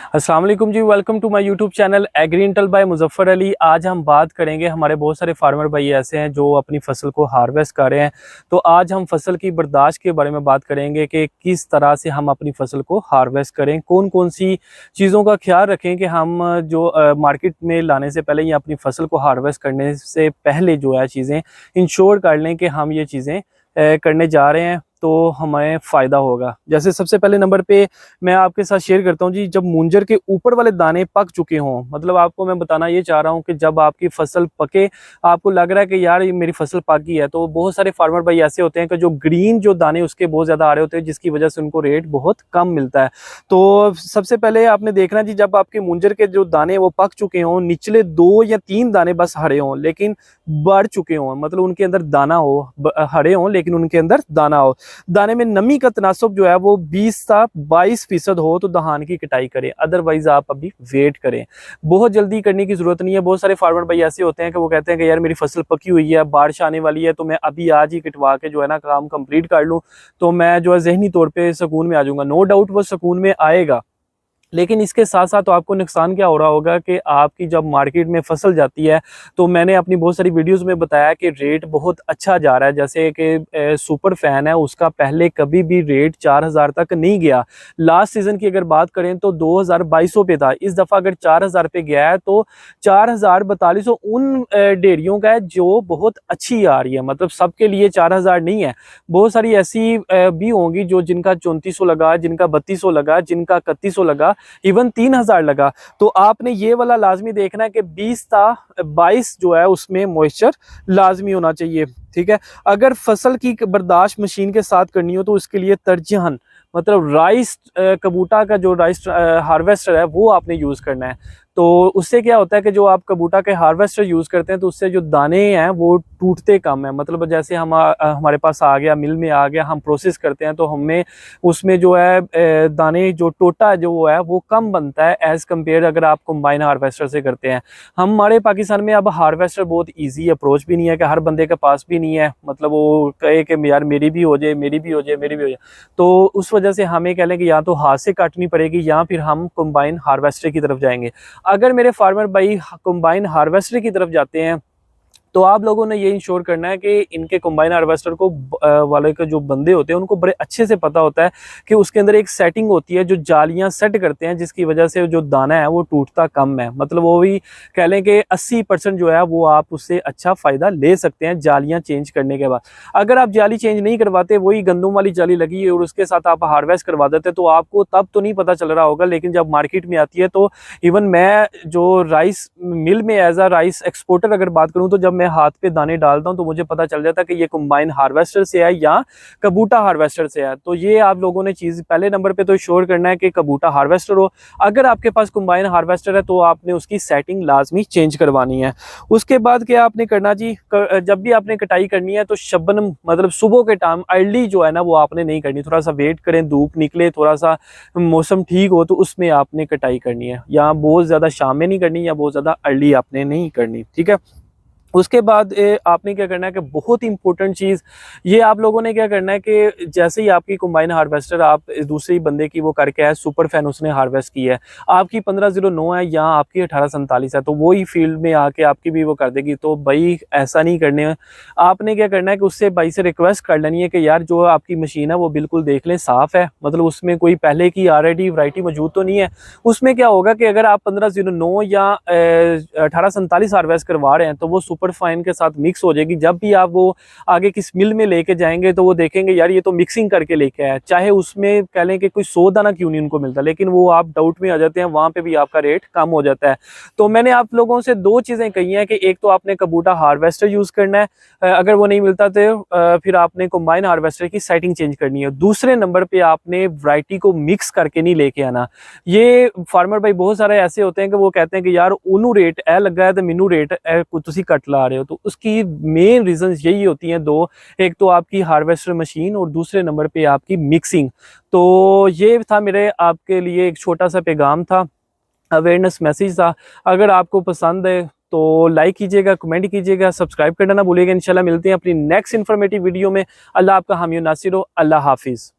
अस्सलाम वालेकुम जी, welcome to my YouTube channel Agri Intel by Muzaffar Ali. आज हम बात करेंगे, हमारे बहुत सारे फार्मर भाई ऐसे हैं जो अपनी फसल को हार्वेस्ट कर रहे हैं। तो आज हम फसल की बर्दाश्त के बारे में बात करेंगे कि किस तरह से हम अपनी फसल को हार्वेस्ट करें, कौन कौन सी चीज़ों का ख्याल रखें कि हम जो मार्केट में लाने से पहले या अपनी फसल को हार्वेस्ट करने से पहले जो है चीज़ें इंश्योर कर लें कि हम ये चीज़ें करने जा रहे हैं तो हमें फ़ायदा होगा। जैसे सबसे पहले नंबर पे मैं आपके साथ शेयर करता हूँ जी, जब मूंजर के ऊपर वाले दाने पक चुके हों, मतलब आपको मैं बताना ये चाह रहा हूँ कि जब आपकी फसल पके, आपको लग रहा है कि यार ये मेरी फसल पक गई है, तो बहुत सारे फार्मर भाई ऐसे होते हैं कि जो ग्रीन जो दाने उसके बहुत ज़्यादा आ रहे होते हैं, जिसकी वजह से उनको रेट बहुत कम मिलता है। तो सबसे पहले आपने देखना जी, जब आपके मूंजर के जो दाने वो पक चुके हों, निचले 2 या 3 दाने बस हरे हों लेकिन बढ़ चुके हों, मतलब उनके अंदर दाना हो, हरे हों लेकिन उनके अंदर दाना हो, दाने में नमी का तनासब जो है वो 20 से 22% हो तो धान की कटाई करें, अदरवाइज आप अभी वेट करें। बहुत जल्दी करने की जरूरत नहीं है। बहुत सारे फार्मर भाई ऐसे होते हैं कि वो कहते हैं कि यार मेरी फसल पकी हुई है, बारिश आने वाली है, तो मैं अभी आज ही कटवा के जो है ना काम कंप्लीट कर लूँ तो मैं जो है जहनी तौर पर सुकून में आ जाऊंगा। नो डाउट वो सुकून में आएगा, लेकिन इसके साथ साथ तो आपको नुकसान क्या हो रहा होगा कि आपकी जब मार्केट में फसल जाती है, तो मैंने अपनी बहुत सारी वीडियोस में बताया कि रेट बहुत अच्छा जा रहा है। जैसे कि सुपर फैन है, उसका पहले कभी भी रेट 4000 तक नहीं गया। लास्ट सीजन की अगर बात करें तो 2200 पे था। इस दफ़ा अगर 4000 पे गया है तो 4000-4200 उन डेयरियों का है जो बहुत अच्छी आ रही है। मतलब सबके लिए 4000 नहीं है, बहुत सारी ऐसी भी होंगी जो जिनका 3400 लगा, जिनका 3200 लगा, जिनका 3100 लगा, इवन 3000 लगा। तो आपने ये वाला लाजमी देखना है कि 20 ता 22 जो है उसमें मॉइस्चर लाजमी होना चाहिए। ठीक है, अगर फसल की बर्दाश्त मशीन के साथ करनी हो तो उसके लिए तरजीहन मतलब राइस कबूटा का जो राइस हार्वेस्टर है वो आपने यूज़ करना है। तो उससे क्या होता है कि जो आप कबूटा के हार्वेस्टर यूज़ करते हैं तो उससे जो दाने हैं वो टूटते कम है। मतलब जैसे हम हमारे पास आ गया, मिल में आ गया, हम प्रोसेस करते हैं तो हमें उसमें जो है दाने जो टोटा जो है वो कम बनता है एज़ कम्पेयर अगर आप कंबाइन हार्वेस्टर से करते हैं। हमारे पाकिस्तान में अब हार्वेस्टर बहुत ईजी अप्रोच भी नहीं है कि हर बंदे के पास भी नहीं है, मतलब वो कहे कि यार मेरी भी हो जाए, मेरी भी हो जाए, मेरी भी हो जाए। तो उस वजह से हमें कह लें कि या तो हाथ से काटनी पड़ेगी या फिर हम कंबाइन हार्वेस्टर की तरफ जाएंगे। अगर मेरे फार्मर भाई कंबाइन हार्वेस्टर की तरफ जाते हैं तो आप लोगों ने ये इंश्योर करना है कि इनके कंबाइन हार्वेस्टर को वाले के जो बंदे होते हैं उनको बड़े अच्छे से पता होता है कि उसके अंदर एक सेटिंग होती है जो जालियां सेट करते हैं, जिसकी वजह से जो दाना है वो टूटता कम है। मतलब वो भी कह लें कि 80% जो है वो आप उससे अच्छा फ़ायदा ले सकते हैं जालियां चेंज करने के बाद। अगर आप जाली चेंज नहीं करवाते, वही गंदम वाली जाली लगी है और उसके साथ आप हार्वेस्ट करवा देते तो आपको तब तो नहीं पता चल रहा होगा, लेकिन जब मार्केट में आती है तो इवन मैं जो राइस मिल में एज अ राइस एक्सपोर्टर अगर बात करूँ तो जब मैं हाथ पे दाने डालता हूं तो मुझे पता चल जाता है कि ये कंबाइन हार्वेस्टर से है या कबूटा हार्वेस्टर से है। तो ये आप लोगों ने चीज पहले नंबर पे तो श्योर करना है कि कबूटा हार्वेस्टर हो। अगर आपके पास कंबाइन हार्वेस्टर है तो आपने उसकी सेटिंग लाजमी चेंज करवानी है। उसके बाद क्या आपने करना जी, जब भी आपने कटाई करनी है तो शबनम मतलब सुबह के टाइम अर्ली जो है ना वो आपने नहीं करनी, थोड़ा सा वेट करें, धूप निकले, थोड़ा सा मौसम ठीक हो तो उसमें आपने कटाई करनी है। या बहुत ज्यादा शाम में नहीं करनी या बहुत ज्यादा अर्ली आपने नहीं करनी। ठीक है, उसके बाद आपने क्या करना है कि बहुत इंपॉर्टेंट चीज़ ये आप लोगों ने क्या करना है कि जैसे ही आपकी कंबाइन हार्वेस्टर आप दूसरी बंदे की वो करके है, सुपर फैन उसने हार्वेस्ट की है, आपकी 1509 है या आपकी 1847 है, तो वो ही फील्ड में आके आपकी भी वो कर देगी। तो भाई ऐसा नहीं करने है, आपने क्या करना है कि उससे भाई से रिक्वेस्ट कर लेनी है कि यार जो आपकी मशीन है वो बिल्कुल देख लें साफ़ है, मतलब उसमें कोई पहले की ऑलरेडी वैरायटी मौजूद तो नहीं है। उसमें क्या होगा कि अगर आप 1509 या 1847 हार्वेस्ट करवा रहे हैं तो वो सुपर फाइन के साथ मिक्स हो जाएगी। जब भी आप वो आगे किस मिल में लेके जाएंगे तो वो देखेंगे यार ये तो मिक्सिंग करके लेके आया, चाहे उसमें कह लें कि कोई 100 दाना क्यों नहीं उनको मिलता, लेकिन वो आप डाउट में आ जाते हैं, वहां पे भी आपका रेट कम हो जाता है। तो मैंने आप लोगों से दो चीजें कही हैं कि एक तो आपने कबूटा हार्वेस्टर यूज करना है, अगर वो नहीं मिलता तो फिर आपने कंबाइन हार्वेस्टर की सेटिंग चेंज करनी है। दूसरे नंबर पे आपने वैरायटी को मिक्स करके नहीं लेके आना। ये फार्मर भाई बहुत सारे ऐसे होते हैं कि वो कहते हैं कि यार उन्हों रेट ए लगा है तो मैनू रेट ए तुसी कट ला रहे हो। तो उसकी मेन रीजन यही होती हैं दो, एक तो आपकी हार्वेस्टर मशीन और दूसरे नंबर पे आपकी मिक्सिंग। तो ये था मेरे आपके लिए एक छोटा सा पैगाम था, अवेयरनेस मैसेज था। अगर आपको पसंद है तो लाइक कीजिएगा, कमेंट कीजिएगा, सब्सक्राइब करना ना भूलिएगा। इंशाल्लाह मिलते हैं अपनी नेक्स्ट इन्फॉर्मेटिव वीडियो में। अल्लाह आपका हामी नासिर हो। अल्लाह हाफिज़।